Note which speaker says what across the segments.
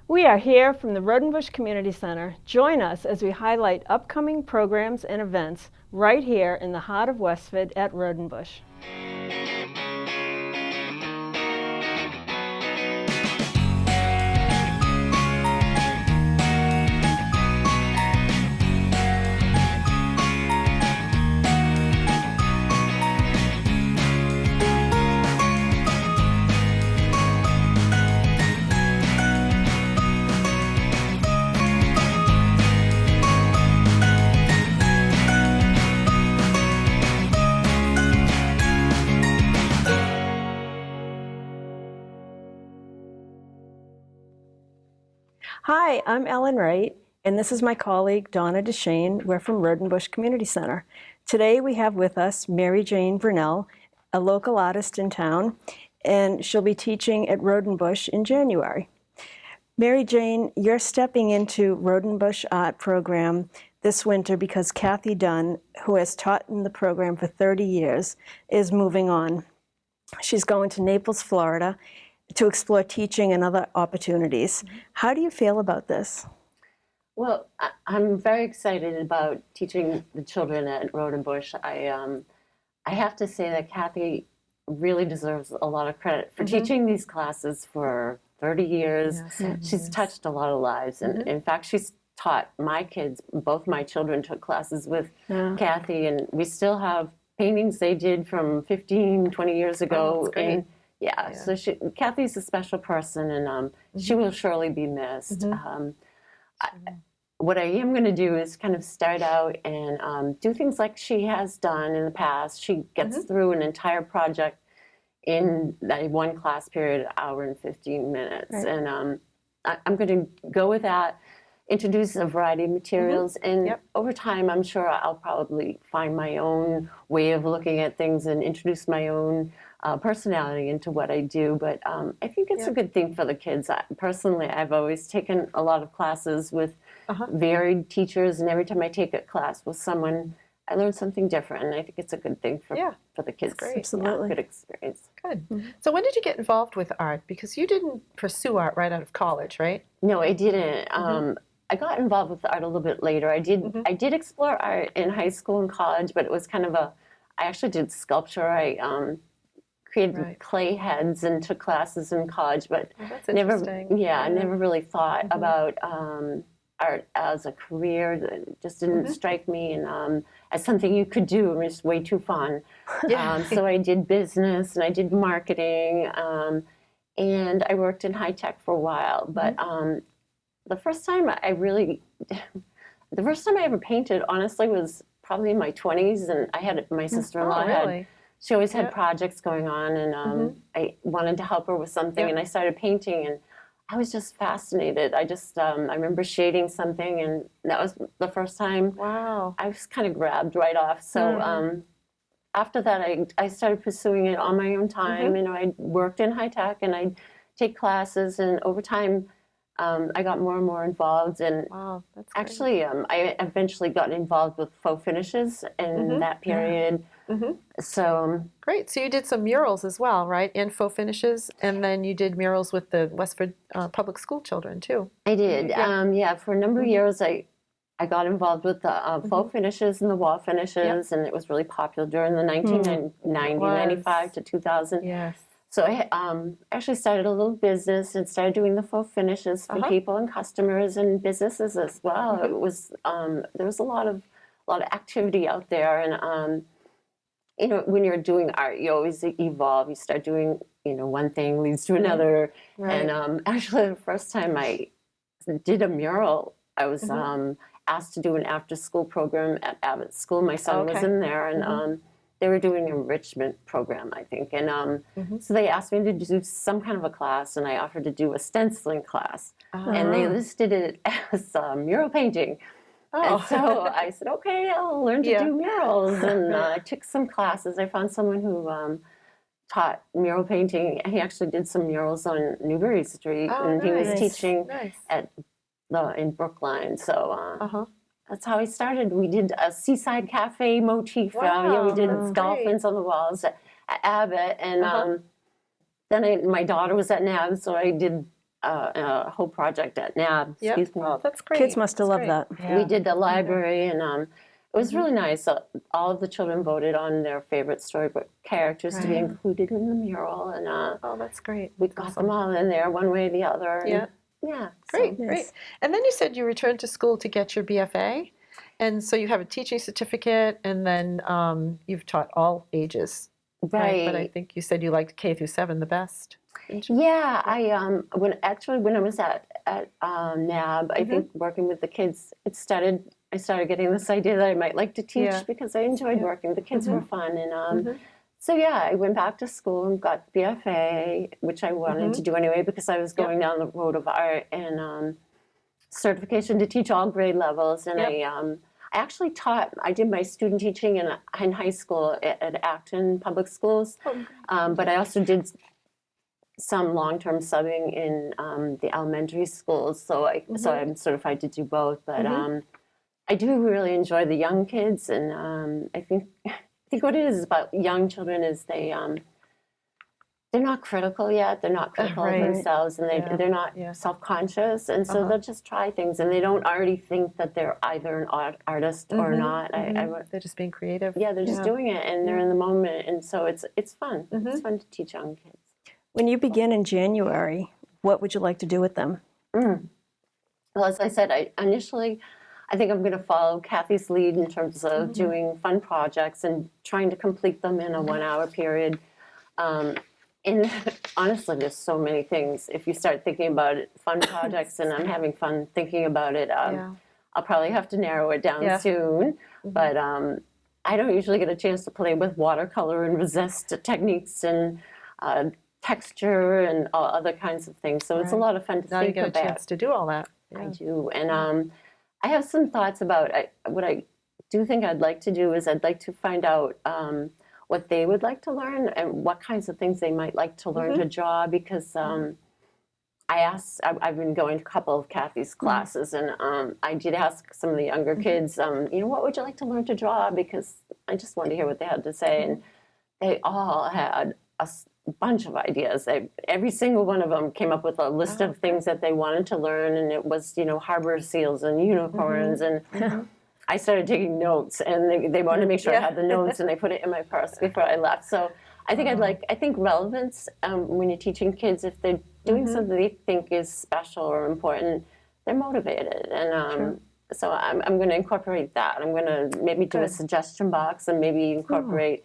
Speaker 1: We are here from the Roudenbush Community Center. Join us as we highlight upcoming programs and events right here in the heart of Westford at Roudenbush. Hi, I'm Ellen Wright, and this is my colleague Donna Deschenes. We're from Roudenbush Community Center. Today we have with us Mary Jane Brunelle, a local artist in town, and she'll be teaching at Roudenbush in January. Mary Jane, you're stepping into Roudenbush Art Program this winter because Kathy Dunn, who has taught in the program for 30 years, is moving on. She's going to Naples, Florida, to explore teaching and other opportunities. How do you feel about this?
Speaker 2: Well, I'm very excited about teaching the children at Roudenbush. I have to say that Kathy really deserves a lot of credit for teaching these classes for 30 years.
Speaker 3: Yes,
Speaker 2: She's touched a lot of lives. And in fact, she's taught my kids, both my children took classes with Kathy, and we still have paintings they did from 15, 20 years ago.
Speaker 3: That's great.
Speaker 2: Yeah, so Kathy's a special person, and she will surely be missed. What I am going to do is kind of start out and do things like she has done in the past. She gets through an entire project in that one class period, an hour and 15 minutes.
Speaker 1: Right.
Speaker 2: And I'm going to go with that, introduce a variety of materials, and over time I'm sure I'll probably find my own way of looking at things and introduce my own personality into what I do. But I think it's a good thing for the kids. Personally, I've always taken a lot of classes with varied teachers, and every time I take a class with someone, I learn something different, and I think it's a good thing for the kids.
Speaker 3: Great.
Speaker 1: Absolutely.
Speaker 2: Good experience.
Speaker 3: Good. So when did you get involved with art? Because you didn't pursue art right out of college, right?
Speaker 2: No, I didn't. I got involved with art a little bit later. I did explore art in high school and college, but it was kind of I actually did sculpture. I created clay heads and took classes in college, but
Speaker 3: that's
Speaker 2: never,
Speaker 3: interesting.
Speaker 2: I never really thought about art as a career. It just didn't strike me and as something you could do. It was just way too fun. So I did business and I did marketing, and I worked in high tech for a while. But the first time I ever painted, honestly, was probably in my 20s, and I had my sister-in-law
Speaker 3: really?
Speaker 2: She always had projects going on, and I wanted to help her with something, and I started painting, and I was just fascinated. I remember shading something, and that was the first time I was kind of grabbed right off. So after that, I started pursuing it on my own time. You know, I worked in high tech, and I'd take classes, and over time, I got more and more involved, and
Speaker 3: that's
Speaker 2: actually, I eventually got involved with faux finishes in that period. So
Speaker 3: great. So you did some murals as well, right? And faux finishes, and then you did murals with the Westford public school children too.
Speaker 2: I did. For a number of years, I got involved with the faux finishes and the wall finishes, and it was really popular during the 1990, 95 to 2000.
Speaker 3: Yes.
Speaker 2: So I actually started a little business and started doing the faux finishes for people and customers and businesses as well. It was there was a lot of activity out there, and you know, when you're doing art, you always evolve. You start doing, you know, one thing leads to another. And actually, the first time I did a mural, I was asked to do an after-school program at Abbott School. My son was in there, and they were doing an enrichment program, I think. And so they asked me to do some kind of a class, and I offered to do a stenciling class. And they listed it as mural painting. And so I said, okay, I'll learn to do murals. And I took some classes. I found someone who taught mural painting. He actually did some murals on Newbury Street, and he was teaching in Brookline. So that's how I started. We did a seaside cafe motif. We did dolphins on the walls at Abbott. And then my daughter was at NAB, so I did a whole project at NAB.
Speaker 3: Yep.
Speaker 2: Excuse me.
Speaker 3: Oh, that's great.
Speaker 1: Kids must have
Speaker 3: That's
Speaker 1: loved
Speaker 3: great.
Speaker 1: that.
Speaker 3: Yeah.
Speaker 2: We did the library, and it was really nice. All of the children voted on their favorite storybook characters to be
Speaker 3: Right.
Speaker 2: included in the mural, and
Speaker 3: Oh, that's great.
Speaker 2: we
Speaker 3: That's
Speaker 2: got
Speaker 3: awesome.
Speaker 2: them all in there one way or the other. And
Speaker 3: Yeah.
Speaker 2: yeah.
Speaker 3: Great,
Speaker 2: So,
Speaker 1: Yes.
Speaker 3: great. And then you said you returned to school to get your BFA, and so you have a teaching certificate, and then you've taught all ages, right? But I
Speaker 2: right.
Speaker 3: think you said you liked K through 7 the best. didn't you?
Speaker 2: Yeah, when I was at NAB, I think working with the kids, I started getting this idea that I might like to teach
Speaker 3: Yeah.
Speaker 2: because I enjoyed working. The kids were fun, and
Speaker 3: Mhm.
Speaker 2: so yeah, I went back to school and got BFA, which I wanted to do anyway because I was going down the road of art and certification to teach all grade levels, and I actually taught. I did my student teaching in high school at Acton Public Schools, but I also did some long-term subbing in the elementary schools, so I'm certified to do both. But I do really enjoy the young kids, and I think what it is about young children is they're not critical yet. They're not critical
Speaker 3: Right.
Speaker 2: of themselves, and they're not
Speaker 3: Yeah.
Speaker 2: self-conscious, and so they'll just try things, and they don't already think that they're either an artist or not.
Speaker 3: They're just being creative.
Speaker 2: Yeah, they're just doing it, and they're in the moment, and so it's fun. It's fun to teach young kids.
Speaker 1: When you begin in January, what would you like to do with them?
Speaker 2: Well, as I said, I think I'm going to follow Kathy's lead in terms of doing fun projects and trying to complete them in a 1-hour period. And honestly, there's so many things. If you start thinking about it, fun projects, and I'm having fun thinking about it, I'll probably have to narrow it down soon. But I don't usually get a chance to play with watercolor and resist techniques and texture and all other kinds of things. So it's a lot of fun to
Speaker 3: Now you
Speaker 2: think
Speaker 3: get a
Speaker 2: about.
Speaker 3: chance to do all that.
Speaker 2: I
Speaker 3: Yeah.
Speaker 2: do, and I have some thoughts about what I do think I'd like to do is I'd like to find out what they would like to learn and what kinds of things they might like to learn to draw, because I've been going to a couple of Kathy's classes, and I did ask some of the younger kids, what would you like to learn to draw, because I just wanted to hear what they had to say, and they all had a bunch of ideas. Every single one of them came up with a list of things that they wanted to learn, and it was, harbor seals and unicorns, and I started taking notes, and they wanted to make sure I had the notes, and they put it in my purse before I left. So I think I think relevance, when you're teaching kids, if they're doing something they think is special or important, they're motivated, and so I'm going to incorporate that. I'm going to maybe do a suggestion box, and maybe incorporate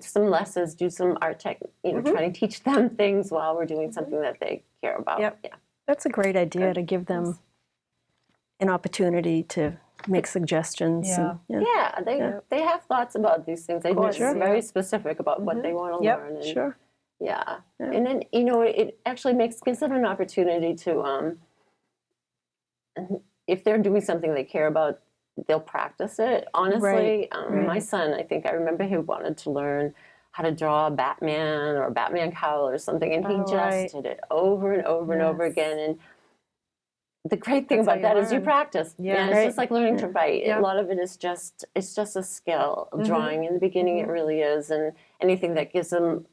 Speaker 2: some lessons, do some art tech, trying to teach them things while we're doing something that they care about.
Speaker 3: Yep.
Speaker 2: Yeah.
Speaker 1: That's a great idea to give them an opportunity to make suggestions.
Speaker 3: Yeah.
Speaker 1: And,
Speaker 2: They have thoughts about these things. They're very specific about what they want to
Speaker 3: Yep.
Speaker 2: learn. And,
Speaker 1: Sure.
Speaker 2: Yeah. And then, it actually gives them an opportunity to, if they're doing something they care about, they'll practice it. Honestly, my son, I think I remember he wanted to learn how to draw a Batman or a Batman cowl or something, and he just did it over and over and over again. And the great thing about that is you practice.
Speaker 3: Yeah.
Speaker 2: It's just like learning to write.
Speaker 3: Yeah.
Speaker 2: A lot of it is just a skill. Drawing in the beginning, it really is, and anything that gives them,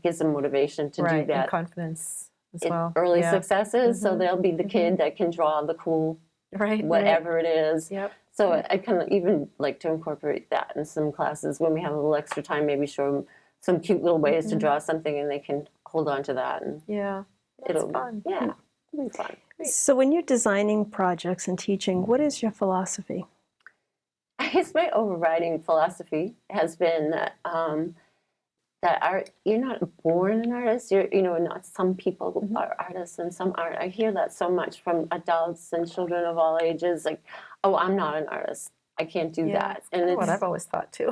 Speaker 2: gives them motivation to do
Speaker 3: And
Speaker 2: that.
Speaker 3: confidence as well.
Speaker 2: Early
Speaker 3: Yeah.
Speaker 2: successes, so they'll be the kid that can draw the cool
Speaker 3: Right.
Speaker 2: whatever it is.
Speaker 3: Yep.
Speaker 2: So I kind of even like to incorporate that in some classes when we have a little extra time, maybe show them some cute little ways to draw something, and they can hold on to that. And
Speaker 3: Yeah.
Speaker 2: it'll
Speaker 3: fun.
Speaker 2: Yeah, it'll be fun.
Speaker 1: So when you're designing projects and teaching, what is your philosophy?
Speaker 2: I guess my overriding philosophy has been that you're not born an artist. Not some people are artists and some aren't. I hear that so much from adults and children of all ages, like, "Oh, I'm not an artist. I can't do that."
Speaker 3: And
Speaker 2: And
Speaker 3: what I've always thought too.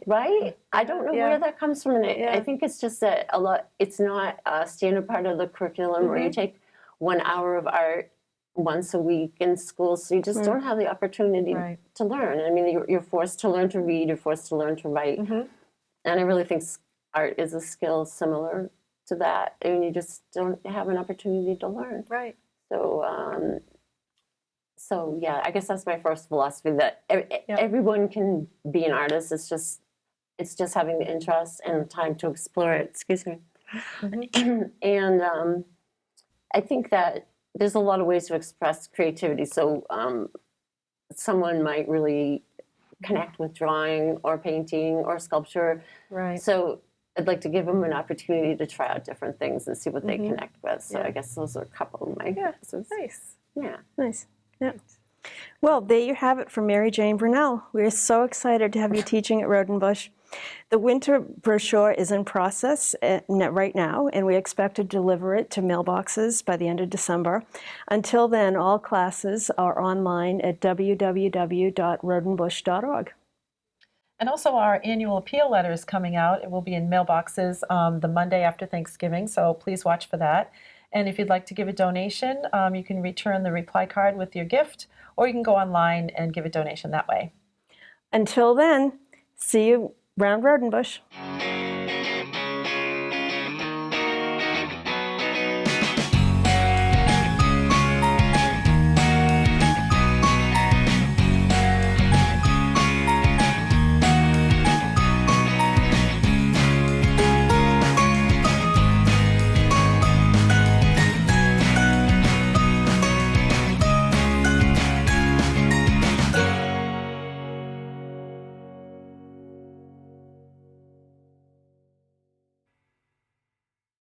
Speaker 2: right? I don't know
Speaker 3: Yeah.
Speaker 2: where that comes from, and
Speaker 3: Yeah.
Speaker 2: I think it's just that it's not a standard part of the curriculum where you take 1 hour of art once a week in school, so you just don't have the opportunity
Speaker 3: Right.
Speaker 2: to learn. I mean, you're forced to learn to read, you're forced to learn to write, and I really think art is a skill similar to that, and you just don't have an opportunity to learn.
Speaker 3: Right.
Speaker 2: So yeah, I guess that's my first philosophy, that everyone can be an artist. It's just having the interest and the time to explore it. Excuse me. And I think that there's a lot of ways to express creativity. So someone might really connect with drawing or painting or sculpture.
Speaker 3: Right.
Speaker 2: So I'd like to give them an opportunity to try out different things and see what they connect with. So
Speaker 3: Yeah.
Speaker 2: I guess those are a couple of my guesses.
Speaker 3: Nice.
Speaker 2: Yeah.
Speaker 1: Nice. Yeah. Well, there you have it from Mary Jane Brunelle. We're so excited to have you teaching at Roudenbush. The winter brochure is in process right now, and we expect to deliver it to mailboxes by the end of December. Until then, all classes are online at www.roudenbush.org.
Speaker 3: And also our annual appeal letter is coming out. It will be in mailboxes the Monday after Thanksgiving, so please watch for that. And if you'd like to give a donation, you can return the reply card with your gift, or you can go online and give a donation that way.
Speaker 1: Until then, see you round Roudenbush.